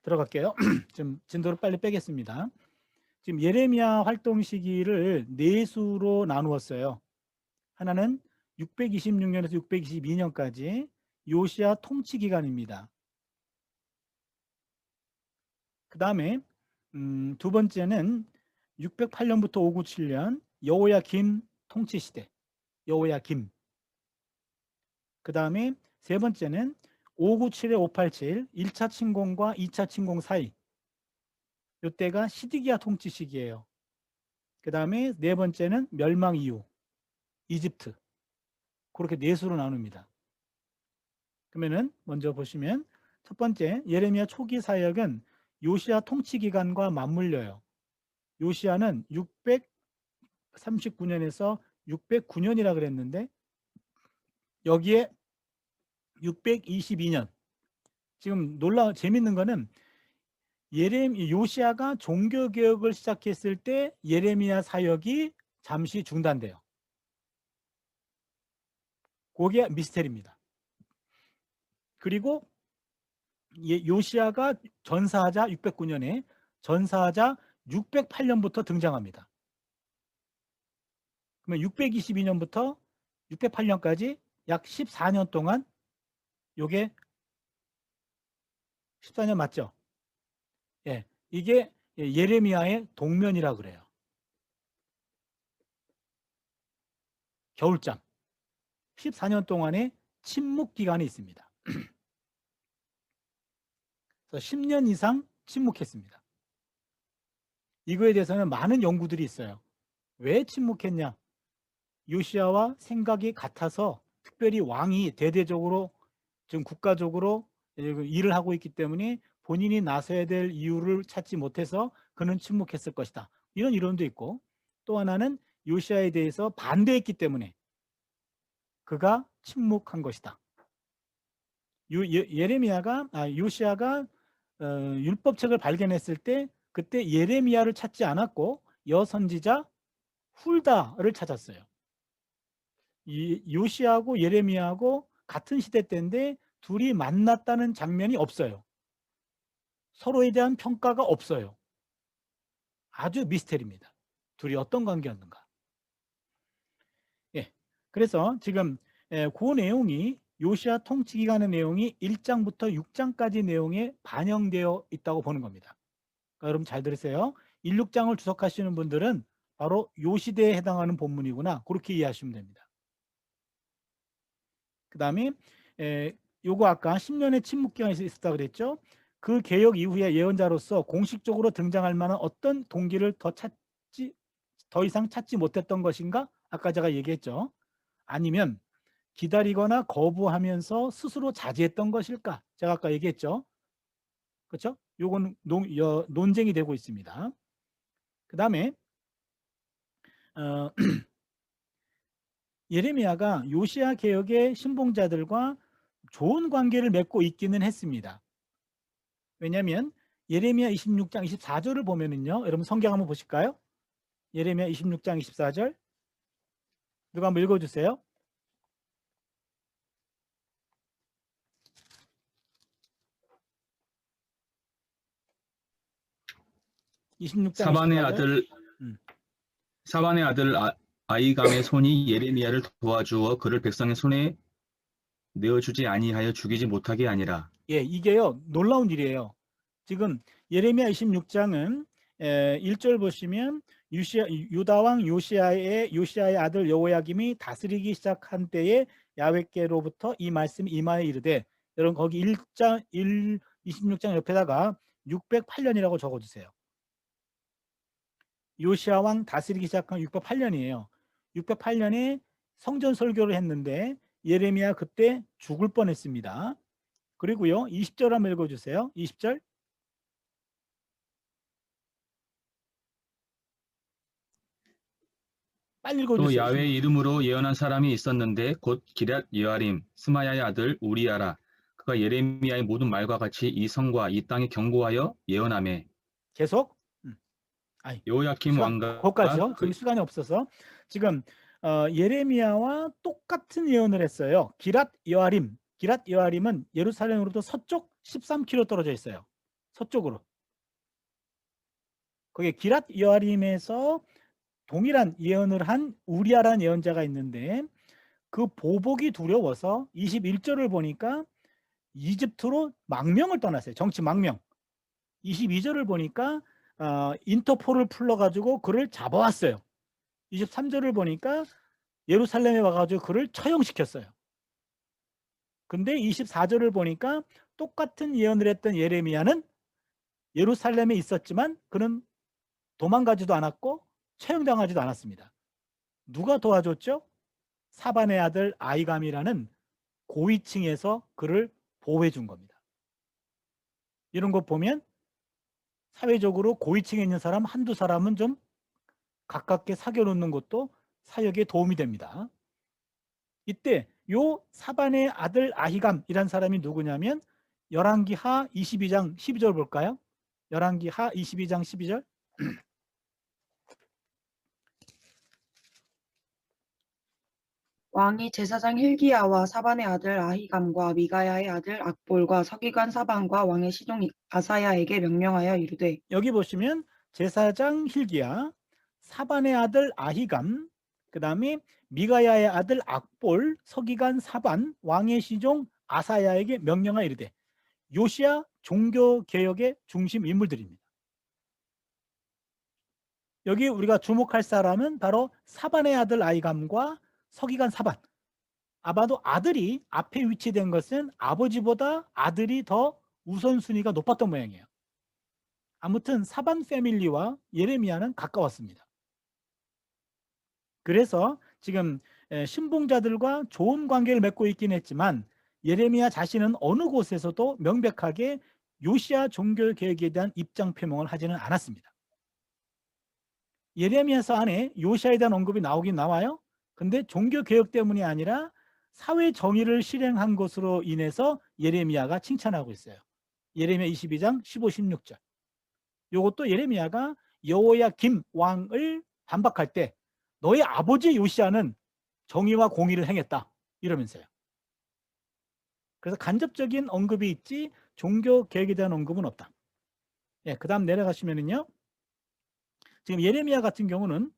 들어갈게요. 좀 진도를 빨리 빼겠습니다. 지금 예레미야 활동 시기를 네 수로 나누었어요. 하나는 626년에서 622년까지 요시야 통치 기간입니다. 그 다음에 두 번째는 608년부터 597년 여호야김 통치 시대. 여호야김. 그 다음에 세 번째는 597에 587 1차 침공과 2차 침공 사이. 이때가 시디기야 통치 시기예요. 그 다음에 네 번째는 멸망 이후 이집트. 그렇게 네 수로 나눕니다. 그러면은 먼저 보시면 첫 번째 예레미야 초기 사역은 요시야 통치 기간과 맞물려요. 요시야는 639년에서 609년이라 그랬는데 여기에 622년. 지금 재밌는 거는 요시야가 종교 개혁을 시작했을 때 예레미야 사역이 잠시 중단돼요. 그게 미스테리입니다. 그리고 요시야가 전사하자 609년에 전사하자 608년부터 등장합니다. 그러면 622년부터 608년까지 약 14년 동안 요게 14년 맞죠? 예, 이게 예레미야의 동면이라 그래요. 겨울잠. 14년 동안의 침묵 기간이 있습니다. 그래서 10년 이상 침묵했습니다. 이거에 대해서는 많은 연구들이 있어요. 왜 침묵했냐? 요시야와 생각이 같아서 특별히 왕이 대대적으로 지금 국가적으로 일을 하고 있기 때문에 본인이 나서야 될 이유를 찾지 못해서 그는 침묵했을 것이다. 이런 이론도 있고 또 하나는 요시야에 대해서 반대했기 때문에 그가 침묵한 것이다. 요시야가 율법책을 발견했을 때 그때 예레미야를 찾지 않았고 여선지자 훌다를 찾았어요. 이 요시야하고 예레미야하고 같은 시대 때인데 둘이 만났다는 장면이 없어요. 서로에 대한 평가가 없어요. 아주 미스테리입니다. 둘이 어떤 관계였는가. 예. 그래서 지금 그 내용이 요시야 통치 기간의 내용이 1장부터 6장까지 내용에 반영되어 있다고 보는 겁니다. 그러니까 여러분 잘 들으세요. 1, 6장을 주석하시는 분들은 바로 요 시대에 해당하는 본문이구나. 그렇게 이해하시면 됩니다. 그 다음에 요거 아까 10년의 침묵 기간이 있었다 그랬죠. 그 개혁 이후에 예언자로서 공식적으로 등장할 만한 어떤 동기를 더 이상 찾지 못했던 것인가? 아까 제가 얘기했죠. 아니면 기다리거나 거부하면서 스스로 자제했던 것일까? 제가 아까 얘기했죠. 그렇죠? 요거는 논쟁이 되고 있습니다. 그 다음에 예레미야가 요시야 개혁의 신봉자들과 좋은 관계를 맺고 있기는 했습니다. 왜냐하면 예레미야 26장 24절을 보면은요. 여러분 성경 한번 보실까요? 예레미야 26장 24절 누가 한번 읽어주세요. 사반의 24절. 아들 사반의 아들 아이감의 손이 예레미야를 도와주어 그를 백성의 손에 내어주지 아니하여 죽이지 못하게 아니라. 예, 이게요 놀라운 일이에요. 지금 예레미야 26장은 1절 보시면 유다 왕 요시야의 아들 여호야김이 다스리기 시작한 때에 야훼께로부터 이 말씀이 임하여 이르되, 여러분 거기 26장 옆에다가 608년이라고 적어주세요. 요시야 왕 다스리기 시작한 608년이에요. 608년에 성전 설교를 했는데 예레미야 그때 죽을 뻔했습니다. 그리고요 20절 한번 읽어주세요. 20절. 빨리 또 읽어주세요. 야훼의 이름으로 예언한 사람이 있었는데 곧 기럇 여아림 스마야의 아들 우리야라. 그가 예레미야의 모든 말과 같이 이 성과 이 땅에 경고하여 예언하매. 계속. 여호야김 왕과 거기까지요. 지금 시간이 없어서 지금 예레미야와 똑같은 예언을 했어요. 기랏 여아림은 예루살렘으로부터 서쪽 13km 떨어져 있어요. 서쪽으로. 거기에 기랏 여아림에서 동일한 예언을 한 우리아라는 예언자가 있는데 그 보복이 두려워서 21절을 보니까 이집트로 망명을 떠났어요. 정치 망명. 22절을 보니까 인터폴을 풀러가지고 그를 잡아왔어요. 23절을 보니까 예루살렘에 와가지고 그를 처형시켰어요. 근데 24절을 보니까 똑같은 예언을 했던 예레미야는 예루살렘에 있었지만 그는 도망가지도 않았고 처형당하지도 않았습니다. 누가 도와줬죠? 사반의 아들 아이감이라는 고위층에서 그를 보호해 준 겁니다. 이런 거 보면 사회적으로 고위층에 있는 사람 한두 사람은 좀 가깝게 사귀어 놓는 것도 사역에 도움이 됩니다. 이때 요 사반의 아들 아히감이란 사람이 누구냐면 열왕기하 22장 12절 볼까요? 열왕기하 22장 12절. 왕이 제사장 hil기야와 사반의 아들 아히감과 미가야의 아들 악볼과 서기관 사반과 왕의 시종 아사야에게 명령하여 이르되 여기 보시면 제사장 hil기야, 사반의 아들 아히감, 그 다음에 미가야의 아들 악볼, 서기관 사반, 왕의 시종 아사야에게 명령하여 이르되, 요시야 종교개혁의 중심 인물들입니다. 여기 우리가 주목할 사람은 바로 사반의 아들 아히감과 서기관 사반. 아마도 아들이 앞에 위치된 것은 아버지보다 아들이 더 우선순위가 높았던 모양이에요. 아무튼 사반 패밀리와 예레미야는 가까웠습니다. 그래서 지금 신봉자들과 좋은 관계를 맺고 있긴 했지만 예레미야 자신은 어느 곳에서도 명백하게 요시야 종교개혁에 대한 입장 표명을 하지는 않았습니다. 예레미야서 안에 요시야에 대한 언급이 나오긴 나와요. 근데 종교개혁 때문이 아니라 사회 정의를 실행한 것으로 인해서 예레미야가 칭찬하고 있어요. 예레미야 22장 15, 16절. 이것도 예레미야가 여호야김 왕을 반박할 때 너의 아버지 요시야는 정의와 공의를 행했다 이러면서요. 그래서 간접적인 언급이 있지 종교개혁에 대한 언급은 없다. 예, 그 다음 내려가시면은요. 지금 예레미야 같은 경우는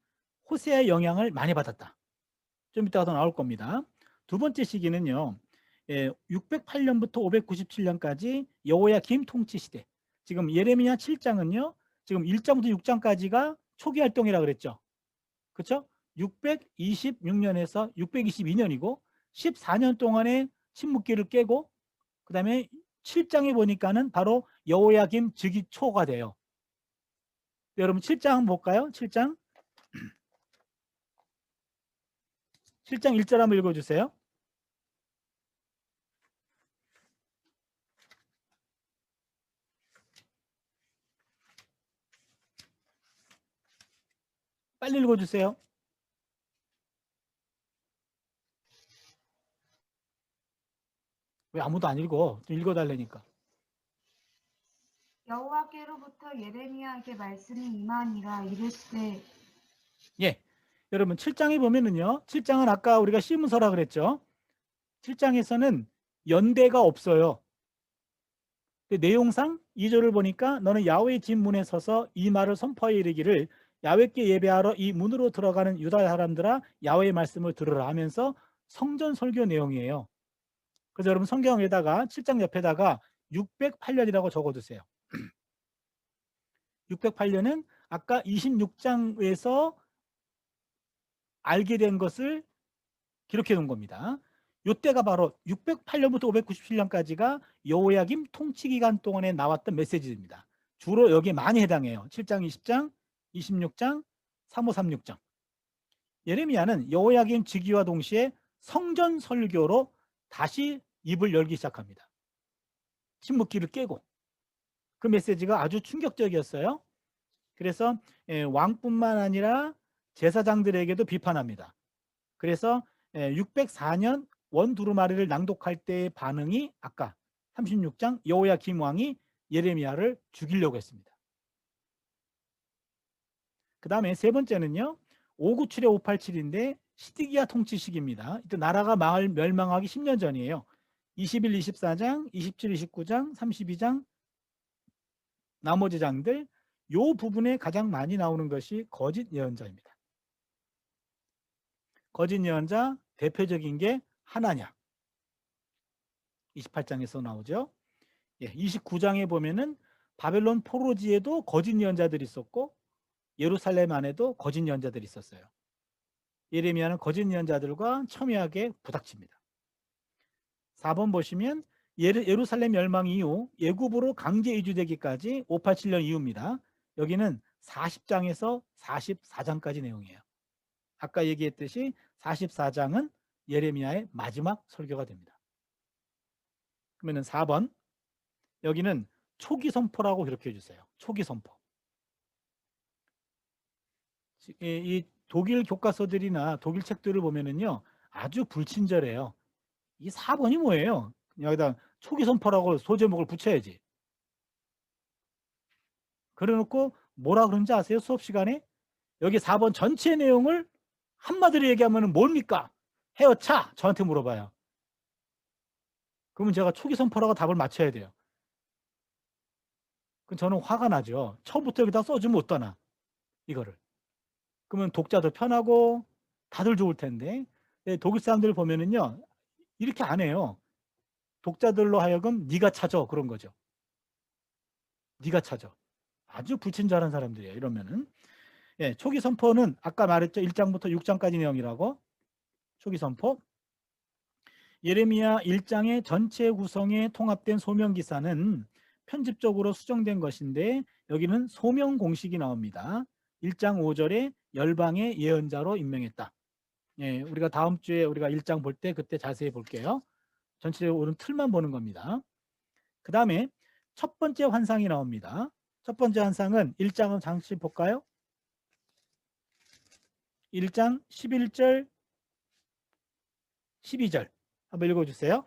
호세아의 영향을 많이 받았다. 좀 이따가 더 나올 겁니다. 두 번째 시기는요. 608년부터 597년까지 여호야김 통치 시대. 지금 예레미야 7장은요. 지금 1장부터 6장까지가 초기 활동이라 그랬죠. 그렇죠? 626년에서 622년이고 14년 동안의 침묵기를 깨고 그다음에 7장에 보니까는 바로 여호야김 즉위 초가 돼요. 여러분 7장 한번 볼까요? 7장 1절 한번 읽어주세요. 빨리 읽어주세요. 왜 아무도 안 읽어? 좀 읽어달라니까. 여호와께로부터 예레미야에게 말씀이 임하니라 이르시되 예, 여러분 7장에 보면은요. 7장은 아까 우리가 시문서라 그랬죠. 7장에서는 연대가 없어요. 내용상 2절을 보니까 너는 야훼의 집 문에 서서 이 말을 선포하여 이르기를 야훼께 예배하러 이 문으로 들어가는 유다 사람들아 야훼의 말씀을 들으라 하면서 성전 설교 내용이에요. 그래서 여러분 성경에다가 7장 옆에다가 608년이라고 적어두세요. 608년은 아까 26장에서 알게 된 것을 기록해 놓은 겁니다. 이때가 바로 608년부터 597년까지가 여호야김 통치 기간 동안에 나왔던 메시지입니다. 주로 여기에 많이 해당해요. 7장, 20장, 26장, 35, 36장. 예레미야는 여호야김 즉위와 동시에 성전 설교로 다시 입을 열기 시작합니다. 침묵기를 깨고. 그 메시지가 아주 충격적이었어요. 그래서 왕뿐만 아니라 제사장들에게도 비판합니다. 그래서 604년 원두루마리를 낭독할 때의 반응이 아까 36장 여호야김 왕이 예레미야를 죽이려고 했습니다. 그 다음에 세 번째는요. 597에 587인데 시드기야 통치 시기입니다. 이때 나라가 멸망하기 10년 전이에요. 21, 24장, 27, 29장, 32장, 나머지 장들 요 부분에 가장 많이 나오는 것이 거짓 예언자입니다. 거짓 예언자 대표적인 게 하나냐. 28장에서 나오죠. 29장에 보면은 바벨론 포로지에도 거짓 예언자들이 있었고 예루살렘 안에도 거짓 예언자들이 있었어요. 예레미야는 거짓 예언자들과 첨예하게 부닥칩니다. 4번 보시면 예루살렘 멸망 이후 예굽으로 강제 이주되기까지 587년 이후입니다. 여기는 40장에서 44장까지 내용이에요. 아까 얘기했듯이 44장은 예레미야의 마지막 설교가 됩니다. 그러면 4번 여기는 초기 선포라고 기록해 주세요. 초기 선포. 이 독일 교과서들이나 독일 책들을 보면은요 아주 불친절해요. 이 4번이 뭐예요? 여기다 초기 선포라고 소제목을 붙여야지. 그래놓고 뭐라 그런지 아세요? 수업 시간에 여기 4번 전체 내용을 한마디로 얘기하면 뭡니까? 헤어차 저한테 물어봐요. 그러면 제가 초기 선포라고 답을 맞춰야 돼요. 그럼 저는 화가 나죠. 처음부터 여기다 써주면 어떠나 이거를. 그러면 독자도 편하고 다들 좋을 텐데 독일 사람들 보면은요 이렇게 안 해요. 독자들로 하여금 네가 찾아 그런 거죠. 네가 찾아. 아주 불친절한 사람들이에요. 이러면은 초기 선포는 아까 말했죠. 1장부터 6장까지 내용이라고. 초기 선포. 예레미야 1장의 전체 구성에 통합된 소명 기사는 편집적으로 수정된 것인데 여기는 소명 공식이 나옵니다. 1장 5절에 열방의 예언자로 임명했다. 우리가 다음 주에 우리가 1장 볼 때 그때 자세히 볼게요. 전체적으로 틀만 보는 겁니다. 그 다음에 첫 번째 환상이 나옵니다. 첫 번째 환상은 1장은 잠시 볼까요? 1장 11절 12절 한번 읽어주세요.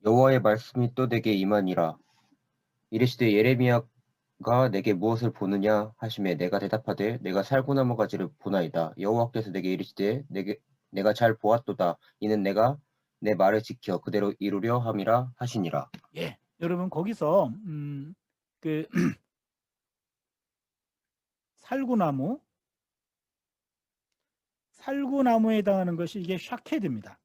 여호와의 말씀이 또 내게 임하니라. 이르시되 예레미야가 내게 무엇을 보느냐 하시매 내가 대답하되 내가 살구나무 가지를 보나이다. 여호와께서 내게 이르시되 내가 잘 보았도다. 이는 내가 내 말을 지켜 그대로 이루려 함이라 하시니라. 여러분 거기서 그 살구나무에 해당하는 것이 이게 샤케드입니다.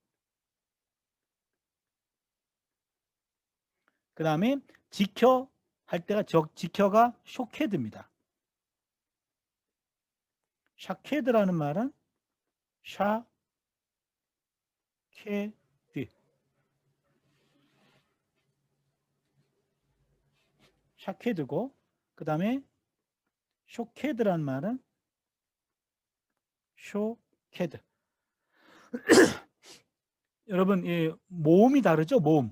그 다음에 지켜 할 때가 지켜가 쇼케드입니다. 샤케드라는 말은 샤케드고 그 다음에 쇼케드라는 말은 쇼케드. 여러분 모음이 다르죠? 모음.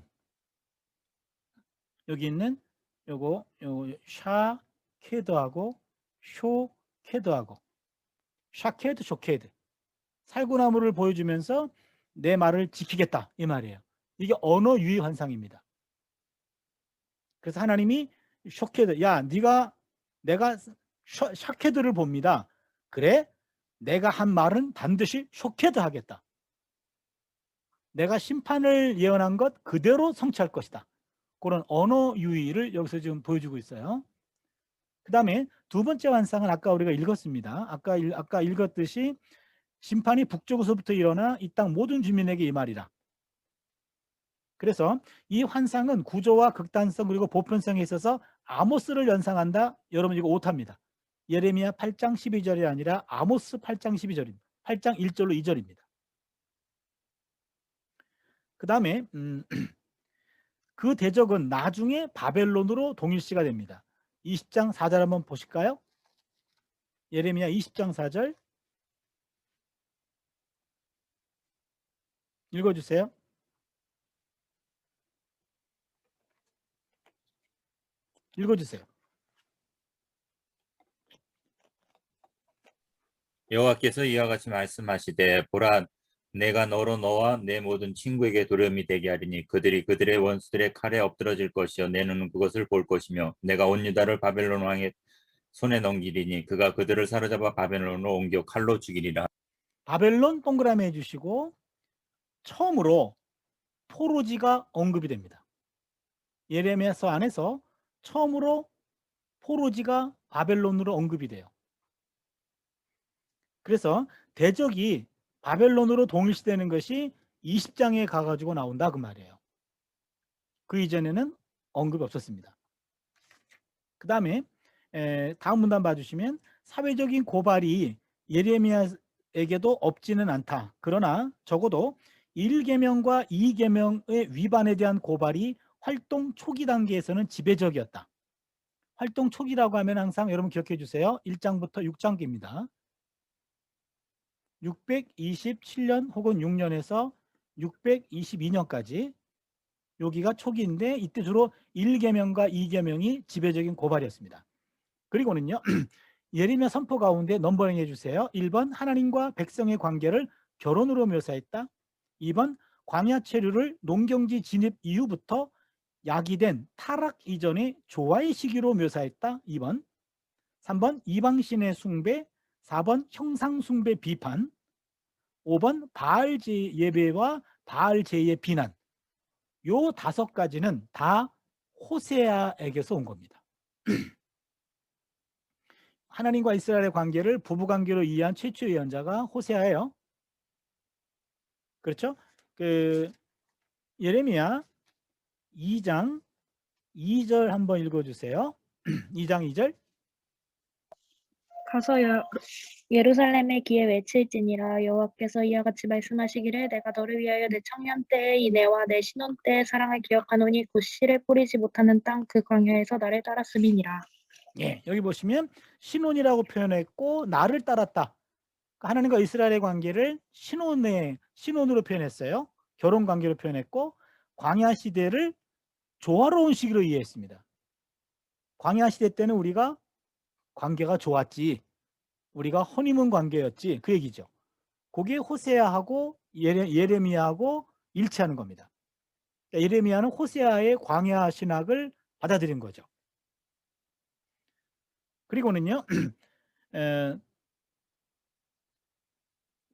여기 있는 요거 샤케드하고 쇼케드하고 샤케드 쇼케드 살구나무를 보여주면서 내 말을 지키겠다 이 말이에요. 이게 언어 유희 환상입니다. 그래서 하나님이 쇼케드 야 내가 샤케드를 봅니다. 그래 내가 한 말은 반드시 쇼케드 하겠다. 내가 심판을 예언한 것 그대로 성취할 것이다. 그런 언어 유희를 여기서 지금 보여주고 있어요. 그 다음에 두 번째 환상은 아까 우리가 읽었습니다. 아까 읽었듯이 심판이 북쪽에서부터 일어나 이 땅 모든 주민에게 이 말이라. 그래서 이 환상은 구조와 극단성 그리고 보편성에 있어서 아모스를 연상한다. 여러분 이거 오타입니다. 예레미야 8장 12절이 아니라 아모스 8장 12절입니다. 8장 1절로 2절입니다. 그 다음에 그 대적은 나중에 바벨론으로 동일시가 됩니다. 20장 4절 한번 보실까요? 예레미야 20장 4절 읽어주세요. 읽어주세요. 여호와께서 이와 같이 말씀하시되 보라 내가 너와 내 모든 친구에게 두려움이 되게 하리니 그들이 그들의 원수들의 칼에 엎드러질 것이요 내 눈은 그것을 볼 것이며 내가 온 유다를 바벨론 왕의 손에 넘기리니 그가 그들을 사로잡아 바벨론으로 옮겨 칼로 죽이리라. 바벨론 동그라미 해주시고 처음으로 포로지가 언급이 됩니다. 예레미야서 안에서 처음으로 포로지가 바벨론으로 언급이 돼요. 그래서 대적이 바벨론으로 동일시되는 것이 20장에 가가지고 나온다 그 말이에요. 그 이전에는 언급이 없었습니다. 그 다음에 다음 문단 봐주시면 사회적인 고발이 예레미야에게도 없지는 않다. 그러나 적어도 1계명과 2계명의 위반에 대한 고발이 활동 초기 단계에서는 지배적이었다. 활동 초기라고 하면 항상 여러분 기억해 주세요. 1장부터 6장기입니다. 627년 혹은 6년에서 622년까지 여기가 초기인데 이때 주로 1계명과 2계명이 지배적인 고발이었습니다. 그리고는요. 예레미야 선포 가운데 넘버링 해주세요. 1번 하나님과 백성의 관계를 결혼으로 묘사했다. 2번 광야 체류를 농경지 진입 이후부터 야기된 타락 이전의 조화의 시기로 묘사했다. 2번 3번 이방신의 숭배 4번 형상 숭배 비판 5번 바알 예배와 바알 제의 비난 요 5가지는 다 호세아에게서 온 겁니다. 하나님과 이스라엘의 관계를 부부관계로 이해한 최초의 예언자가 호세아예요. 그렇죠? 그 예레미야 2장 2절 한번 읽어주세요. 2장 2절. 가서 예루살렘의 귀에 외칠지니라. 여호와께서 이와 같이 말씀하시기를 내가 너를 위하여 내 청년 때의 이 내와 내 신혼 때의 사랑을 기억하노니 곧 씨를 뿌리지 못하는 땅 그 광야에서 나를 따랐음이니라. 예, 여기 보시면 신혼이라고 표현했고 나를 따랐다. 하나님과 이스라엘의 관계를 신혼으로 표현했어요. 결혼 관계로 표현했고 광야 시대를 조화로운 시기로 이해했습니다. 광야 시대 때는 우리가 관계가 좋았지. 우리가 허니문 관계였지. 그 얘기죠. 그게 호세아하고 예레미야하고 일치하는 겁니다. 예레미야는 호세아의 광야 신학을 받아들인 거죠. 그리고는요.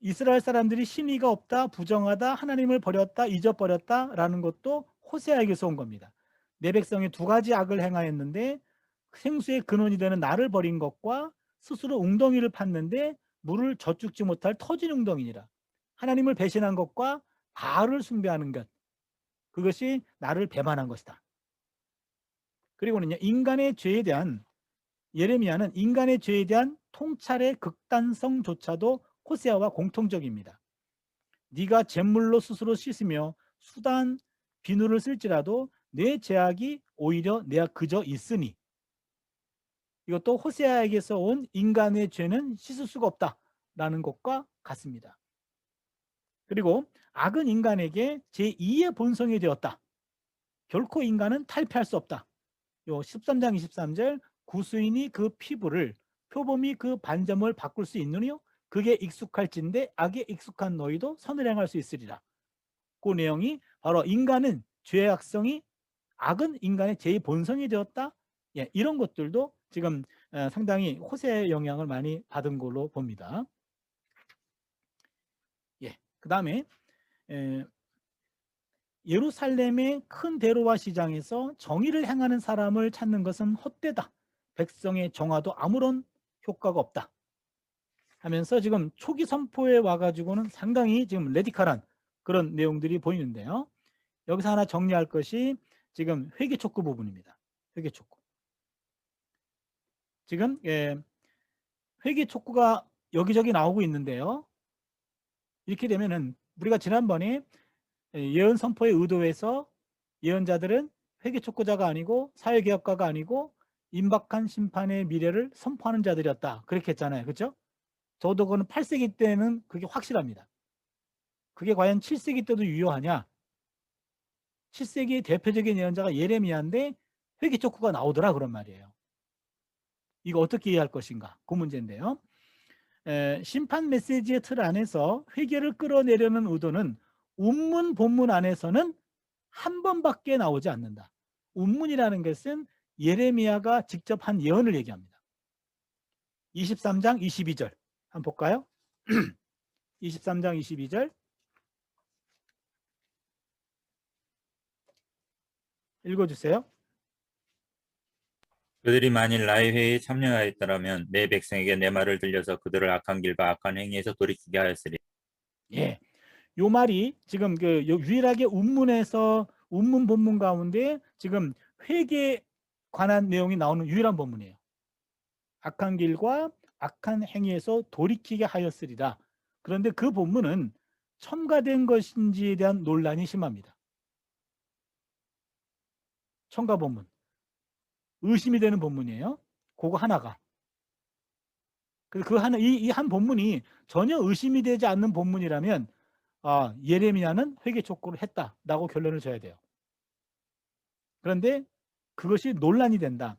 이스라엘 사람들이 신의가 없다, 부정하다, 하나님을 버렸다, 잊어버렸다라는 것도 호세아에게서 온 겁니다. 내 백성이 2가지 악을 행하였는데 생수의 근원이 되는 나를 버린 것과 스스로 웅덩이를 팠는데 물을 젖죽지 못할 터진 웅덩이니라. 하나님을 배신한 것과 바알을 숭배하는 것, 그것이 나를 배반한 것이다. 그리고는요, 인간의 죄에 대한 예레미야는 인간의 죄에 대한 통찰의 극단성조차도 호세아와 공통적입니다. 네가 잿물로 스스로 씻으며 수단 비누를 쓸지라도 내 죄악이 오히려 내가 그저 있으니. 이것도 호세아에게서 온 인간의 죄는 씻을 수가 없다라는 것과 같습니다. 그리고 악은 인간에게 제2의 본성이 되었다. 결코 인간은 탈피할 수 없다. 요 13장 23절 구수인이 그 피부를 표범이 그 반점을 바꿀 수 있느뇨? 그게 익숙할진데 악에 익숙한 너희도 선을 행할 수 있으리라. 그 내용이 바로 인간은 죄악성이 악은 인간의 제2본성이 되었다. 예, 이런 것들도 지금 상당히 호세의 영향을 많이 받은 걸로 봅니다. 예, 그 다음에 예루살렘의 큰 대로와 시장에서 정의를 행하는 사람을 찾는 것은 헛되다. 백성의 정화도 아무런 효과가 없다. 하면서 지금 초기 선포에 와가지고는 상당히 지금 레디컬한 그런 내용들이 보이는데요. 여기서 하나 정리할 것이 지금 회개 촉구 부분입니다. 회개 촉구. 지금 회개 촉구가 여기저기 나오고 있는데요. 이렇게 되면은 우리가 지난번에 예언 선포의 의도에서 예언자들은 회개 촉구자가 아니고 사회개혁가가 아니고 임박한 심판의 미래를 선포하는 자들이었다. 그렇게 했잖아요. 그렇죠? 저도 그거는 8세기 때는 그게 확실합니다. 그게 과연 7세기 때도 유효하냐? 7세기의 대표적인 예언자가 예레미야인데 회개 촉구가 나오더라 그런 말이에요. 이거 어떻게 이해할 것인가? 그 문제인데요. 심판 메시지의 틀 안에서 회개를 끌어내려는 의도는 운문 본문 안에서는 한 번밖에 나오지 않는다. 운문이라는 것은 예레미야가 직접 한 예언을 얘기합니다. 23장 22절 한번 볼까요? 23장 22절 읽어주세요. 그들이 만일 나의 회의에 참여하였더라면 내 백성에게 내 말을 들려서 그들을 악한 길과 악한 행위에서 돌이키게 하였으리. 예. 요 말이 지금 유일하게 운문에서 운문 본문 가운데 지금 회개에 관한 내용이 나오는 유일한 본문이에요. 악한 길과 악한 행위에서 돌이키게 하였으리라. 그런데 그 본문은 첨가된 것인지에 대한 논란이 심합니다. 첨가 본문. 의심이 되는 본문이에요. 그거 하나가. 이 한 본문이 전혀 의심이 되지 않는 본문이라면 예레미야는 회개 촉구를 했다라고 결론을 줘야 돼요. 그런데 그것이 논란이 된다.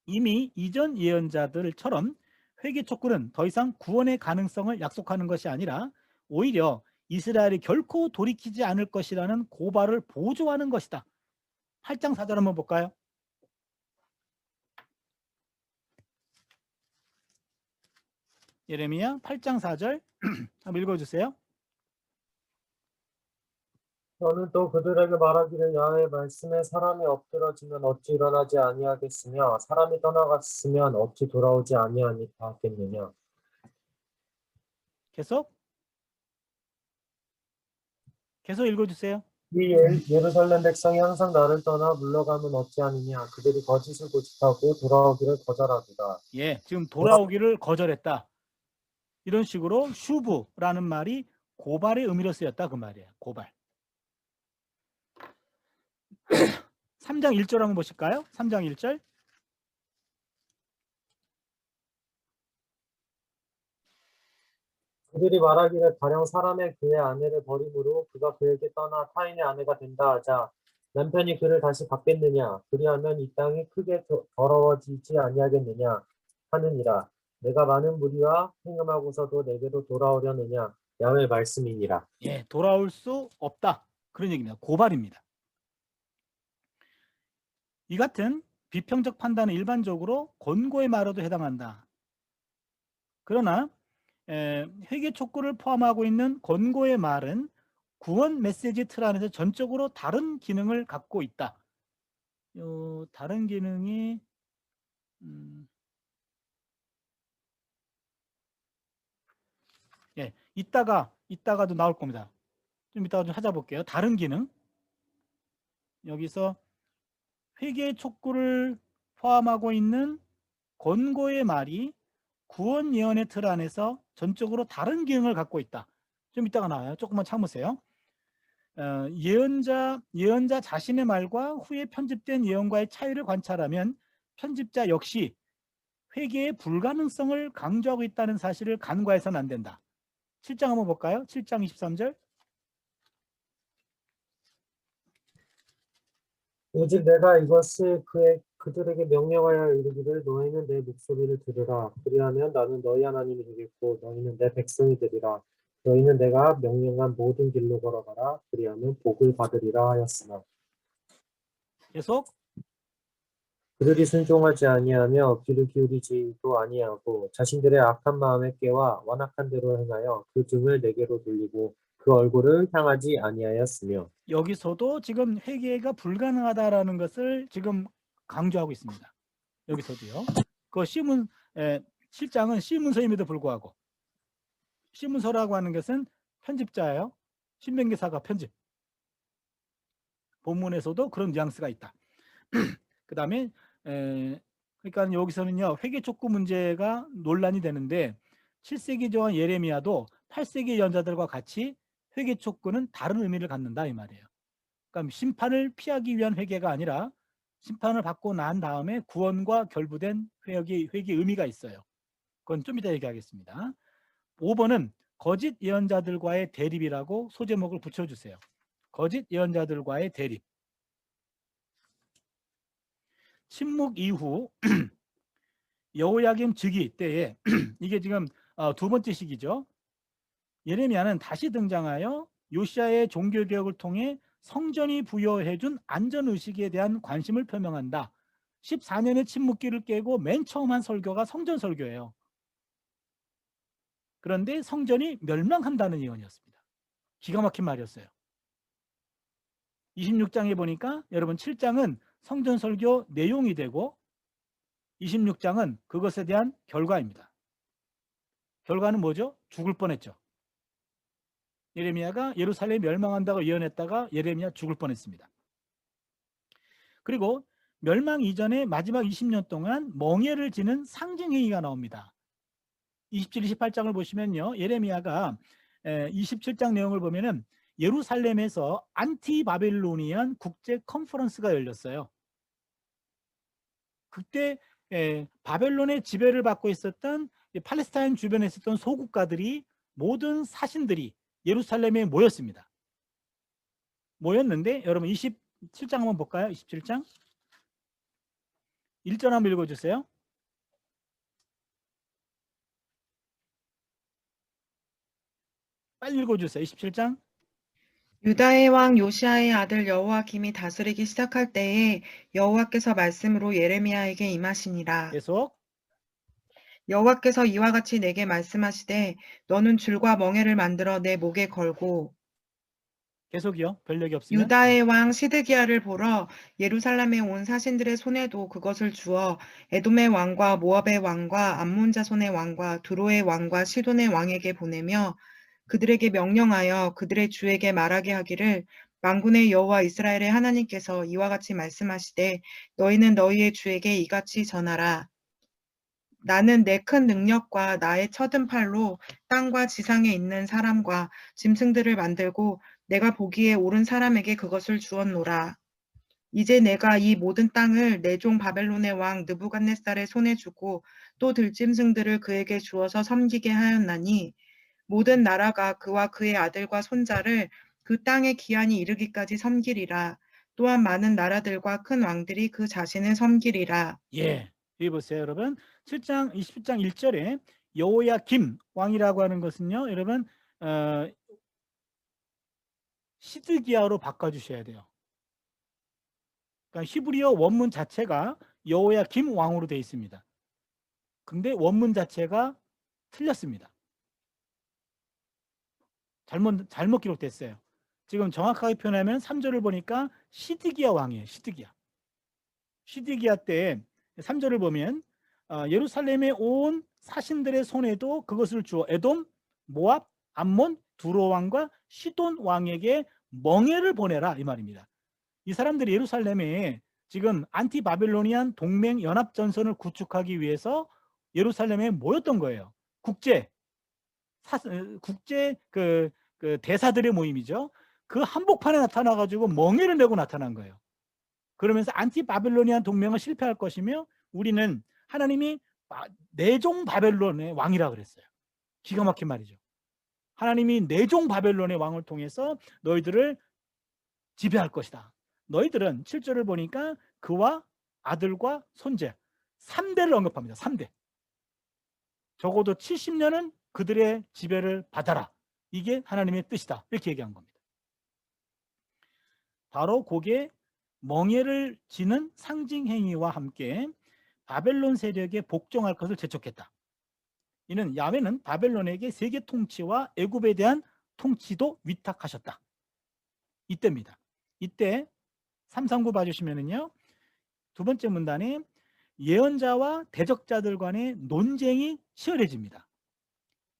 이미 이전 예언자들처럼 회개 촉구는 더 이상 구원의 가능성을 약속하는 것이 아니라 오히려 이스라엘이 결코 돌이키지 않을 것이라는 고발을 보조하는 것이다. 8장 4절 한번 볼까요? 예레미야 8장 4절 한번 읽어주세요. 너는 또 그들에게 말하기를 야훼의 말씀에 사람이 엎드러지면 어찌 일어나지 아니하겠으며 사람이 떠나갔으면 어찌 돌아오지 아니하겠느냐. 계속 읽어주세요. 이 예루살렘 백성이 항상 나를 떠나 물러가면 어찌하느냐. 그들이 거짓을 고집하고 돌아오기를 거절하리라. 예, 지금 돌아오기를 거절했다. 이런 식으로 슈브라는 말이 고발의 의미로 쓰였다 그 말이에요. 고발. 3장 1절 한번 보실까요? 3장 1절. 그들이 말하기를 가령 사람의 그의 아내를 버림으로 그가 그에게 떠나 타인의 아내가 된다 하자 남편이 그를 다시 받겠느냐. 그리하면 이 땅이 크게 더러워지지 아니하겠느냐 하느니라. 내가 많은 무리와 행음하고서도 내게로 돌아오려느냐. 야훼의 말씀이니라. 예, 돌아올 수 없다. 그런 얘기입니다. 고발입니다. 이 같은 비평적 판단은 일반적으로 권고의 말로도 해당한다. 그러나 회개 촉구를 포함하고 있는 권고의 말은 구원 메시지 틀 안에서 전적으로 다른 기능을 갖고 있다. 다른 기능이 이따가도 나올 겁니다. 좀 이따가 좀 찾아볼게요. 다른 기능. 여기서 회개 촉구를 포함하고 있는 권고의 말이 구원 예언의 틀 안에서 전적으로 다른 기능을 갖고 있다. 좀 이따가 나와요. 조금만 참으세요. 예언자 자신의 말과 후에 편집된 예언과의 차이를 관찰하면 편집자 역시 회개의 불가능성을 강조하고 있다는 사실을 간과해서는 안 된다. 7장 한번 볼까요? 7장 23절. 오직 내가 이것을 그들에게 명령하여 이르기를 너희는 내 목소리를 들으라. 그리하면 나는 너희 하나님이 되겠고 너희는 내 백성이 되리라. 너희는 내가 명령한 모든 길로 걸어가라. 그리하면 복을 받으리라 하였으나 계속. 그들이 순종하지 아니하며 귀를 기울이지도 아니하고 자신들의 악한 마음에 깨와 완악한 대로 행하여 그 등을 내게로 돌리고 그 얼굴을 향하지 아니하였으며. 여기서도 지금 회개가 불가능하다라는 것을 지금 강조하고 있습니다. 여기서도요. 그 7장은 시문서임에도 불구하고 시문서라고 하는 것은 편집자예요. 신명기사가 편집. 본문에서도 그런 뉘앙스가 있다. 그 다음에 그러니까 여기서는요. 회개 촉구 문제가 논란이 되는데 7세기 저한 예레미야도 8세기 예언자들과 같이 회개 촉구는 다른 의미를 갖는다 이 말이에요. 그러니까 심판을 피하기 위한 회개가 아니라 심판을 받고 난 다음에 구원과 결부된 회개의 의미가 있어요. 그건 좀 이따 얘기하겠습니다. 5번은 거짓 예언자들과의 대립이라고 소제목을 붙여주세요. 거짓 예언자들과의 대립. 침묵 이후 여호야김 즉위 때에 이게 지금 두 번째 시기죠. 예레미야는 다시 등장하여 요시야의 종교개혁을 통해 성전이 부여해준 안전의식에 대한 관심을 표명한다. 14년의 침묵기를 깨고 맨 처음 한 설교가 성전 설교예요. 그런데 성전이 멸망한다는 예언이었습니다. 기가 막힌 말이었어요. 26장에 보니까 여러분 7장은 성전 설교 내용이 되고 26장은 그것에 대한 결과입니다. 결과는 뭐죠? 죽을 뻔했죠. 예레미야가 예루살렘이 멸망한다고 예언했다가 예레미야 죽을 뻔했습니다. 그리고 멸망 이전에 마지막 20년 동안 멍에를 지는 상징행위가 나옵니다. 27, 28장을 보시면요. 예레미야가 27장 내용을 보면은 예루살렘에서 안티 바벨로니안 국제 컨퍼런스가 열렸어요. 그때 바벨론의 지배를 받고 있었던 팔레스타인 주변에 있었던 소국가들이 모든 사신들이 예루살렘에 모였습니다. 모였는데 여러분 27장 한번 볼까요? 27장 1절 한번 읽어주세요. 빨리 읽어주세요. 27장. 유다의 왕 요시아의 아들 여호와김이 다스리기 시작할 때에 여호와께서 말씀으로 예레미야에게 임하시니라. 계속. 여호와께서 이와 같이 내게 말씀하시되 너는 줄과 멍에를 만들어 내 목에 걸고 계속이요. 별력이 없으면. 유다의 왕 시드기야를 보러 예루살렘에 온 사신들의 손에도 그것을 주어 에돔의 왕과 모압의 왕과 암몬 자손의 왕과 두로의 왕과 시돈의 왕에게 보내며 그들에게 명령하여 그들의 주에게 말하게 하기를 만군의 여호와 이스라엘의 하나님께서 이와 같이 말씀하시되 너희는 너희의 주에게 이같이 전하라. 나는 내 큰 능력과 나의 쳐든 팔로 땅과 지상에 있는 사람과 짐승들을 만들고 내가 보기에 옳은 사람에게 그것을 주었노라. 이제 내가 이 모든 땅을 내 종 바벨론의 왕 느부갓네살의 손에 주고 또 들짐승들을 그에게 주어서 섬기게 하였나니 모든 나라가 그와 그의 아들과 손자를 그 땅의 기한이 이르기까지 섬기리라. 또한 많은 나라들과 큰 왕들이 그 자신을 섬기리라. 예. 여기 보세요, 여러분. 7장 20장 1절에 여호야김 왕이라고 하는 것은요, 여러분 시드기야로 바꿔주셔야 돼요. 그러니까 히브리어 원문 자체가 여호야김 왕으로 되어 있습니다. 근데 원문 자체가 틀렸습니다. 잘못 기록됐어요. 지금 정확하게 표현하면 3절을 보니까 시드기야 왕이에요. 시드기야. 시드기야 때 3절을 보면 예루살렘에 온 사신들의 손에도 그것을 주어 에돔, 모압, 암몬, 두로 왕과 시돈 왕에게 멍에를 보내라 이 말입니다. 이 사람들이 예루살렘에 지금 안티 바빌로니안 동맹 연합 전선을 구축하기 위해서 예루살렘에 모였던 거예요. 국제 그 대사들의 모임이죠. 그 한복판에 나타나 가지고 멍에를 메고 나타난 거예요. 그러면서 안티 바빌로니안 동맹은 실패할 것이며 우리는 하나님이 내종 바벨론의 왕이라 그랬어요. 기가 막힌 말이죠. 하나님이 내종 바벨론의 왕을 통해서 너희들을 지배할 것이다. 너희들은 7절을 보니까 그와 아들과 손자 3대를 언급합니다. 3대. 적어도 70년은 그들의 지배를 받아라. 이게 하나님의 뜻이다. 이렇게 얘기한 겁니다. 바로 그게 멍에를 지는 상징 행위와 함께 바벨론 세력에 복종할 것을 재촉했다. 이는 야훼는 바벨론에게 세계 통치와 애굽에 대한 통치도 위탁하셨다. 이때입니다. 이때 339 봐주시면은요. 두 번째 문단에 예언자와 대적자들 간의 논쟁이 치열해집니다.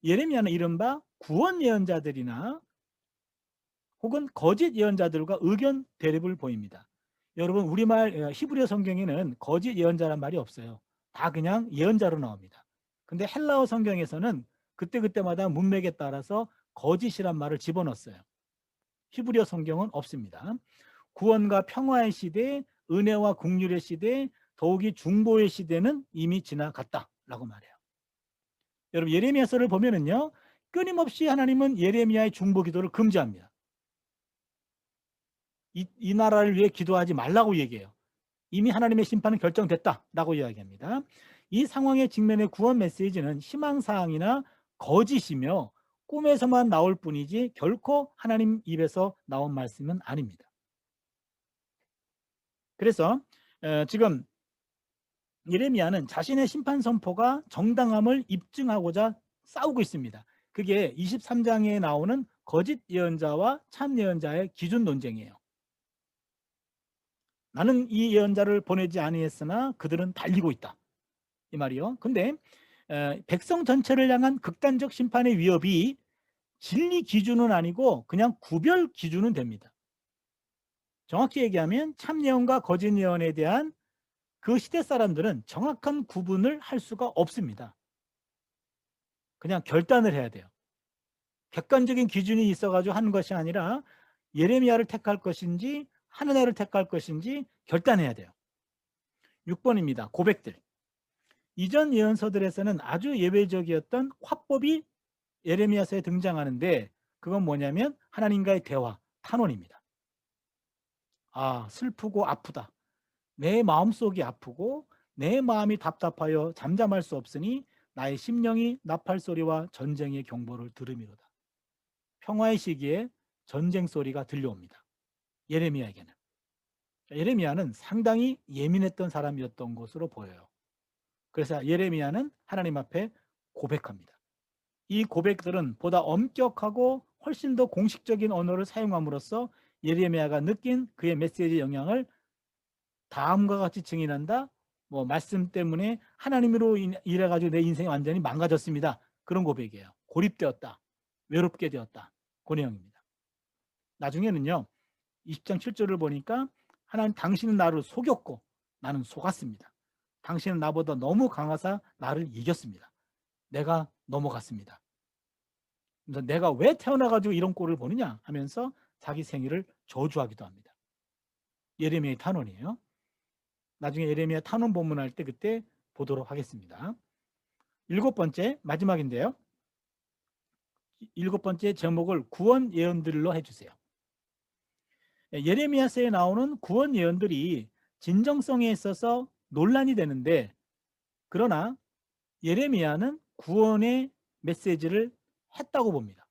예레미야는 이른바 구원 예언자들이나 혹은 거짓 예언자들과 의견 대립을 보입니다. 여러분 우리말 히브리어 성경에는 거짓 예언자란 말이 없어요. 다 그냥 예언자로 나옵니다. 근데 헬라어 성경에서는 그때그때마다 문맥에 따라서 거짓이란 말을 집어넣었어요. 히브리어 성경은 없습니다. 구원과 평화의 시대, 은혜와 긍휼의 시대, 더욱이 중보의 시대는 이미 지나갔다라고 말해요. 여러분 예레미야서를 보면은요. 끊임없이 하나님은 예레미야의 중보 기도를 금지합니다. 이 나라를 위해 기도하지 말라고 얘기해요. 이미 하나님의 심판은 결정됐다라고 이야기합니다. 이 상황에 직면의 구원 메시지는 희망사항이나 거짓이며 꿈에서만 나올 뿐이지 결코 하나님 입에서 나온 말씀은 아닙니다. 그래서 지금 예레미야는 자신의 심판 선포가 정당함을 입증하고자 싸우고 있습니다. 그게 23장에 나오는 거짓 예언자와 참 예언자의 기준 논쟁이에요. 나는 이 예언자를 보내지 아니했으나 그들은 달리고 있다. 이 말이요. 근데 백성 전체를 향한 극단적 심판의 위협이 진리 기준은 아니고 그냥 구별 기준은 됩니다. 정확히 얘기하면 참 예언과 거짓 예언에 대한 그 시대 사람들은 정확한 구분을 할 수가 없습니다. 그냥 결단을 해야 돼요. 객관적인 기준이 있어가지고 하는 것이 아니라 예레미야를 택할 것인지 하느냐를 택할 것인지 결단해야 돼요. 6번입니다. 고백들. 이전 예언서들에서는 아주 예외적이었던 화법이 예레미야서에 등장하는데 그건 뭐냐면 하나님과의 대화, 탄원입니다. 아, 슬프고 아프다. 내 마음속이 아프고 내 마음이 답답하여 잠잠할 수 없으니 나의 심령이 나팔 소리와 전쟁의 경보를 들음이로다. 평화의 시기에 전쟁 소리가 들려옵니다. 예레미야에게는. 예레미야는 상당히 예민했던 사람이었던 것으로 보여요. 그래서 예레미야는 하나님 앞에 고백합니다. 이 고백들은 보다 엄격하고 훨씬 더 공식적인 언어를 사용함으로써 예레미야가 느낀 그의 메시지 영향을 다음과 같이 증인한다. 뭐 말씀 때문에 하나님으로 인해가지고 내 인생이 완전히 망가졌습니다. 그런 고백이에요. 고립되었다. 외롭게 되었다. 그 내용입니다. 나중에는요. 20장 7절을 보니까 하나님 당신은 나를 속였고 나는 속았습니다. 당신은 나보다 너무 강하사 나를 이겼습니다. 내가 넘어갔습니다. 그래서 내가 왜 태어나가지고 이런 꼴을 보느냐 하면서 자기 생일을 저주하기도 합니다. 예레미야의 탄원이에요. 나중에 예레미야 탄원 본문할 때 그때 보도록 하겠습니다. 7번째 마지막인데요. 7번째 제목을 구원 예언들로 해주세요. 예레미야서에 나오는 구원 예언들이 진정성에 있어서 논란이 되는데 그러나 예레미야는 구원의 메시지를 했다고 봅니다.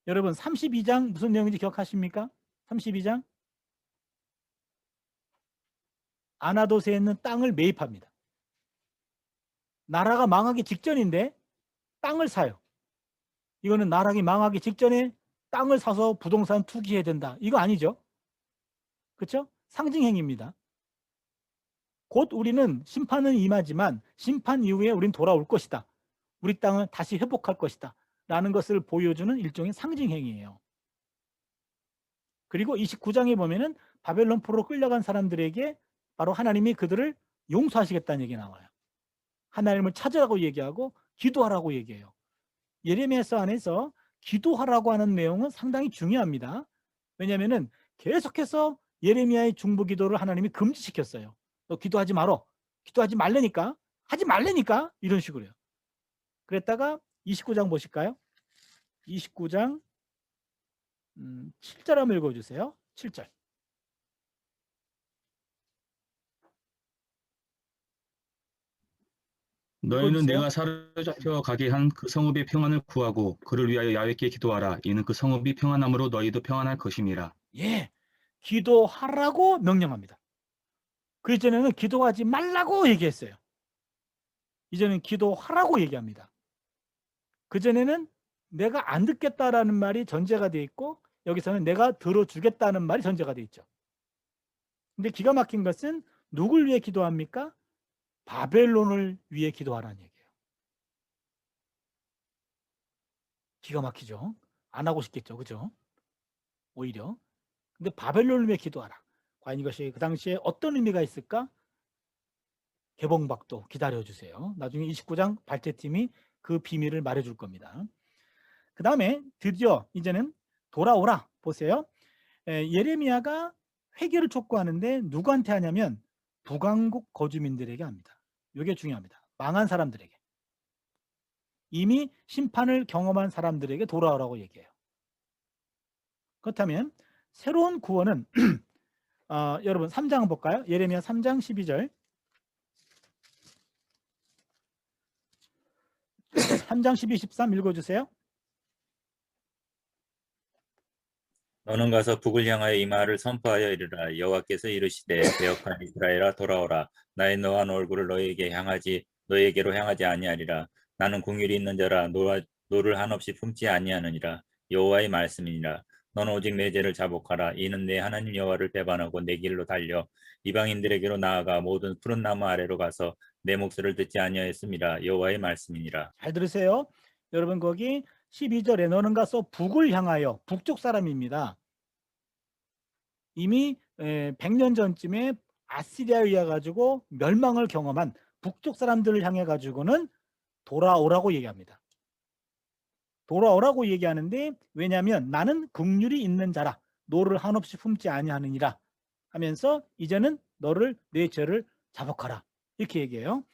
여러분 32장 무슨 내용인지 기억하십니까? 32장 아나도스에 있는 땅을 매입합니다. 나라가 망하기 직전인데 땅을 사요. 이거는 나라가 망하기 직전에 땅을 사서 부동산 투기해야 된다. 이거 아니죠? 그렇죠? 상징행위입니다. 곧 우리는 심판은 임하지만 심판 이후에 우린 돌아올 것이다. 우리 땅을 다시 회복할 것이다. 라는 것을 보여주는 일종의 상징행위예요. 그리고 29장에 보면은 바벨론 포로로 끌려간 사람들에게 바로 하나님이 그들을 용서하시겠다는 얘기 나와요. 하나님을 찾으라고 얘기하고 기도하라고 얘기해요. 예레미야서 안에서 기도하라고 하는 내용은 상당히 중요합니다. 왜냐하면 계속해서 예레미야의 중보기도를 하나님이 금지시켰어요. 너 기도하지 말어. 기도하지 말라니까. 하지 말라니까. 이런 식으로요. 그랬다가 29장 보실까요? 29장 7절 한번 읽어주세요. 7절. 너희는 읽어주세요. 내가 사로잡혀 가게 한 그 성읍의 평안을 구하고 그를 위하여 야훼께 기도하라. 이는 그 성읍이 평안함으로 너희도 평안할 것임이라. 예, 기도하라고 명령합니다. 그 이전에는 기도하지 말라고 얘기했어요. 이제는 기도하라고 얘기합니다. 그전에는 내가 안 듣겠다라는 말이 전제가 돼 있고 여기서는 내가 들어주겠다는 말이 전제가 돼 있죠. 근데 기가 막힌 것은 누굴 위해 기도합니까? 바벨론을 위해 기도하라는 얘기예요. 기가 막히죠. 안 하고 싶겠죠. 그죠? 오히려. 근데 바벨론을 위해 기도하라. 과연 이것이 그 당시에 어떤 의미가 있을까? 개봉박도 기다려주세요. 나중에 29장 발제팀이 그 비밀을 말해줄 겁니다. 그 다음에 드디어 이제는 돌아오라. 보세요. 예레미야가 회개를 촉구하는데 누구한테 하냐면 북왕국 거주민들에게 합니다. 이게 중요합니다. 망한 사람들에게. 이미 심판을 경험한 사람들에게 돌아오라고 얘기해요. 그렇다면 새로운 구원은 여러분 3장 볼까요? 예레미야 3장 12절. 3장 12, 13 읽어주세요. 너는 가서 북을 향하여 이 말을 선포하여 이르라. 여호와께서 이르시되 배역한 이스라엘아 돌아오라. 나의 노한 얼굴을 너희에게로 향하지 아니하리라. 나는 긍휼이 있는 자라 노를 한없이 품지 아니하느니라. 여호와의 말씀이니라. 너는 오직 내 죄를 자복하라. 이는 내 하나님 여호와를 배반하고 내 길로 달려 이방인들에게로 나아가 모든 푸른 나무 아래로 가서 내 목소리를 듣지 아니하였음이라. 여호와의 말씀이니라. 잘 들으세요. 여러분 거기 12절에 너는 가서 북을 향하여, 북쪽 사람입니다. 이미 100년 전쯤에 아시리아에 의해 가지고 멸망을 경험한 북쪽 사람들을 향해 가지고는 돌아오라고 얘기합니다. 돌아오라고 얘기하는데, 왜냐하면 나는 긍휼이 있는 자라 노를 한없이 품지 아니하느니라 하면서 이제는 너를 내 죄를 자복하라 이렇게 얘기해요.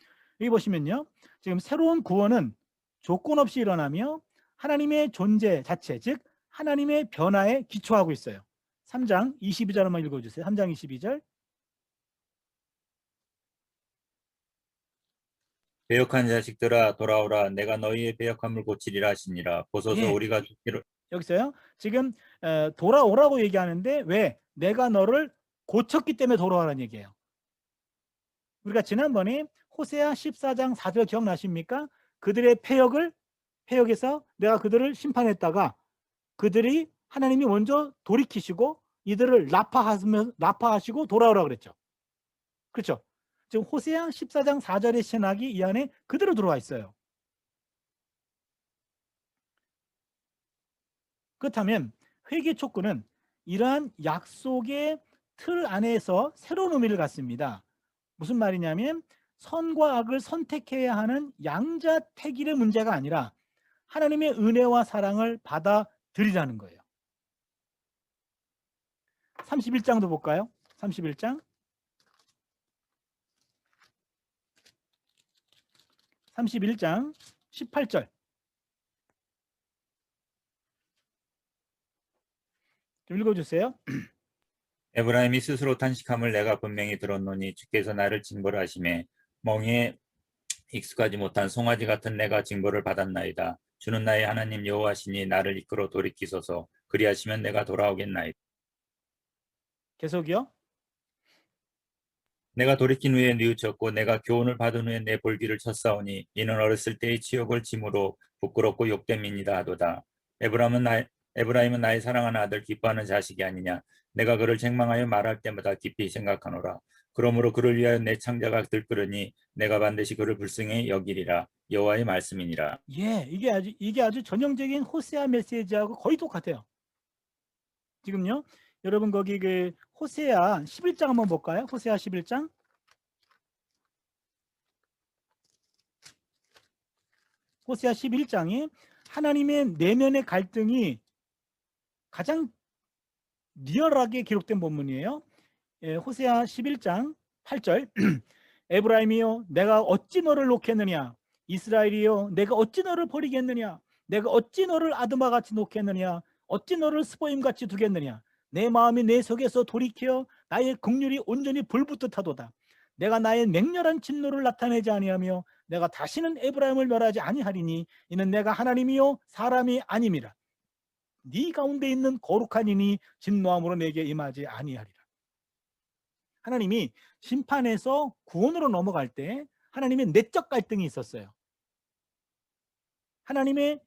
여기 보시면요, 지금 새로운 구원은 조건 없이 일어나며 하나님의 존재 자체, 즉 하나님의 변화에 기초하고 있어요. 3장 22절 한번 읽어주세요. 3장 22절. 배역한 자식들아 돌아오라. 내가 너희의 배역함을 고치리라 하시니라. 보소서 예. 우리가 죽기로 여기서요, 지금 돌아오라고 얘기하는데 왜? 내가 너를 고쳤기 때문에 돌아오라는 얘기예요. 우리가 지난번에 호세아 14장 4절 기억나십니까? 그들의 패역에서 내가 그들을 심판했다가 그들이 하나님이 먼저 돌이키시고 이들을 나파하시고 돌아오라고 그랬죠. 그렇죠? 지금 호세아 14장 4절의 신학이 이 안에 그대로 들어와 있어요. 그렇다면 회개 촉구는 이러한 약속의 틀 안에서 새로운 의미를 갖습니다. 무슨 말이냐면 선과 악을 선택해야 하는 양자택일의 문제가 아니라 하나님의 은혜와 사랑을 받아들이라는 거예요. 31장도 볼까요? 31장 18절 좀 읽어주세요. 에브라임이 스스로 탄식함을 내가 분명히 들었노니 주께서 나를 징벌하심에 멍에 익숙하지 못한 송아지 같은 내가 징벌을 받았나이다. 주는 나의 하나님 여호와시니 나를 이끌어 돌이키소서. 그리하시면 내가 돌아오겠나이다. 계속이요. 내가 돌이킨 후에 뉘우쳤고 내가 교훈을 받은 후에 내 볼기를 쳤사오니 이는 어렸을 때의 치욕을 짐으로 부끄럽고 욕됨이니라 하도다. 에브라임은 나의 사랑하는 아들 기뻐하는 자식이 아니냐. 내가 그를 책망하여 말할 때마다 깊이 생각하노라. 그러므로 그를 위하여 내 창자가 들끓으니 내가 반드시 그를 불쌍히 여기리라. 여호와의 말씀이니라. 예, 이게 아주 전형적인 호세아 메시지하고 거의 똑같아요. 지금요, 여러분 거기 그 호세아 11장 한번 볼까요? 호세아 11장. 호세아 11장이 하나님의 내면의 갈등이 가장 리얼하게 기록된 본문이에요. 호세아 11장 8절. 에브라임이여 내가 어찌 너를 놓겠느냐. 이스라엘이여 내가 어찌 너를 버리겠느냐. 내가 어찌 너를 아드마같이 놓겠느냐. 어찌 너를 스보임같이 두겠느냐. 내 마음이 내 속에서 돌이켜 나의 긍휼이 온전히 불붙듯하도다. 내가 나의 맹렬한 진노를 나타내지 아니하며 내가 다시는 에브라임을 멸하지 아니하리니 이는 내가 하나님이요 사람이 아님이라. 네 가운데 있는 거룩한 이니 진노함으로 내게 임하지 아니하리라. 하나님이 심판에서 구원으로 넘어갈 때 하나님의 내적 갈등이 있었어요. 하나님의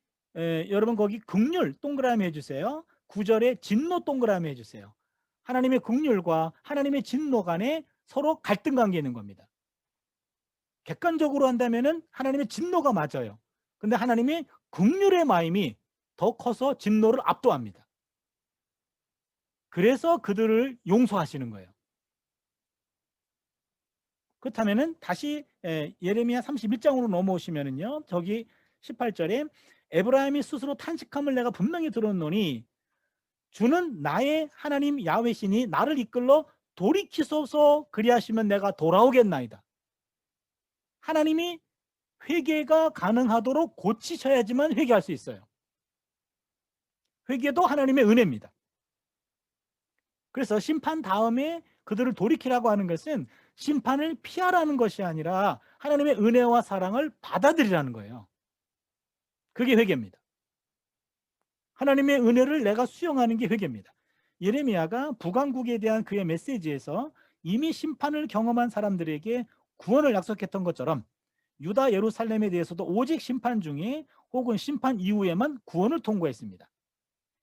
여러분 거기 긍휼 동그라미 해주세요. 9절에 진노 동그라미 해주세요. 하나님의 긍휼과 하나님의 진노 간에 서로 갈등 관계에 있는 겁니다. 객관적으로 한다면은 하나님의 진노가 맞아요. 근데 하나님의 긍휼의 마음이 더 커서 진노를 압도합니다. 그래서 그들을 용서하시는 거예요. 그렇다면은 다시 예레미야 31장으로 넘어오시면은요, 저기 18절에 에브라임이 스스로 탄식함을 내가 분명히 들었노니 주는 나의 하나님 야훼시니 나를 이끌러 돌이키소서 그리하시면 내가 돌아오겠나이다. 하나님이 회개가 가능하도록 고치셔야지만 회개할 수 있어요. 회개도 하나님의 은혜입니다. 그래서 심판 다음에 그들을 돌이키라고 하는 것은 심판을 피하라는 것이 아니라 하나님의 은혜와 사랑을 받아들이라는 거예요. 그게 회개입니다. 하나님의 은혜를 내가 수용하는 게 회개입니다. 예레미야가 북왕국에 대한 그의 메시지에서 이미 심판을 경험한 사람들에게 구원을 약속했던 것처럼 유다 예루살렘에 대해서도 오직 심판 중에 혹은 심판 이후에만 구원을 통고했습니다.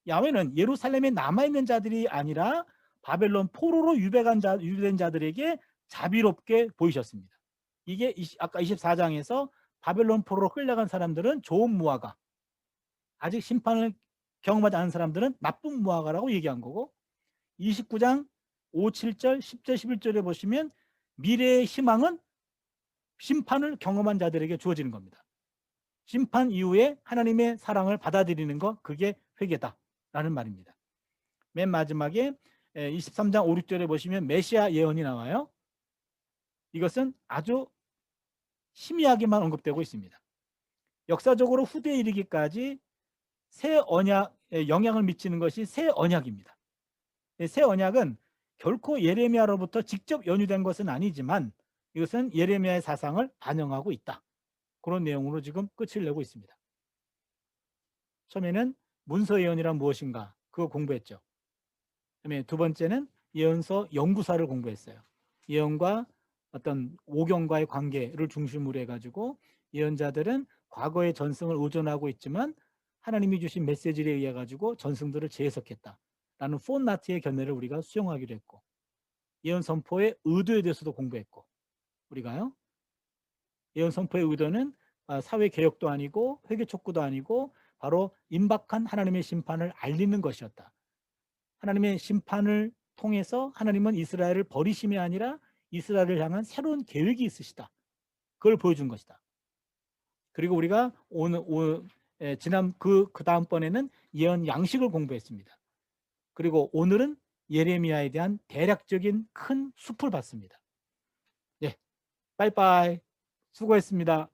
야훼는 예루살렘에 남아있는 자들이 아니라 바벨론 포로로 유배된 자들에게 자비롭게 보이셨습니다. 이게 아까 24장에서 바벨론 포로로 끌려간 사람들은 좋은 무화과, 아직 심판을 경험하지 않은 사람들은 나쁜 무화과라고 얘기한 거고, 29장 5, 7절, 10절, 11절에 보시면 미래의 희망은 심판을 경험한 자들에게 주어지는 겁니다. 심판 이후에 하나님의 사랑을 받아들이는 것, 그게 회개다라는 말입니다. 맨 마지막에 23장 5, 6절에 보시면 메시아 예언이 나와요. 이것은 아주 희미하게만 언급되고 있습니다. 역사적으로 후대에 이르기까지 새 언약에 영향을 미치는 것이 새 언약입니다. 새 언약은 결코 예레미야로부터 직접 연유된 것은 아니지만 이것은 예레미야의 사상을 반영하고 있다. 그런 내용으로 지금 끝을 내고 있습니다. 처음에는 문서 예언이란 무엇인가 그거 공부했죠. 그다음에 두 번째는 예언서 연구사를 공부했어요. 예언과 어떤 오경과의 관계를 중심으로 해가지고 예언자들은 과거의 전승을 의존하고 있지만 하나님이 주신 메시지에 의해 가지고 전승들을 재해석했다라는 폰나트의 견해를 우리가 수용하기로 했고, 예언 선포의 의도에 대해서도 공부했고, 우리가요 예언 선포의 의도는 사회 개혁도 아니고 회개 촉구도 아니고 바로 임박한 하나님의 심판을 알리는 것이었다. 하나님의 심판을 통해서 하나님은 이스라엘을 버리심이 아니라 이스라엘을 향한 새로운 계획이 있으시다. 그걸 보여준 것이다. 그리고 우리가 지난 그 다음번에는 예언 양식을 공부했습니다. 그리고 오늘은 예레미야에 대한 대략적인 큰 숲을 봤습니다. 네, 빠이빠이. 수고했습니다.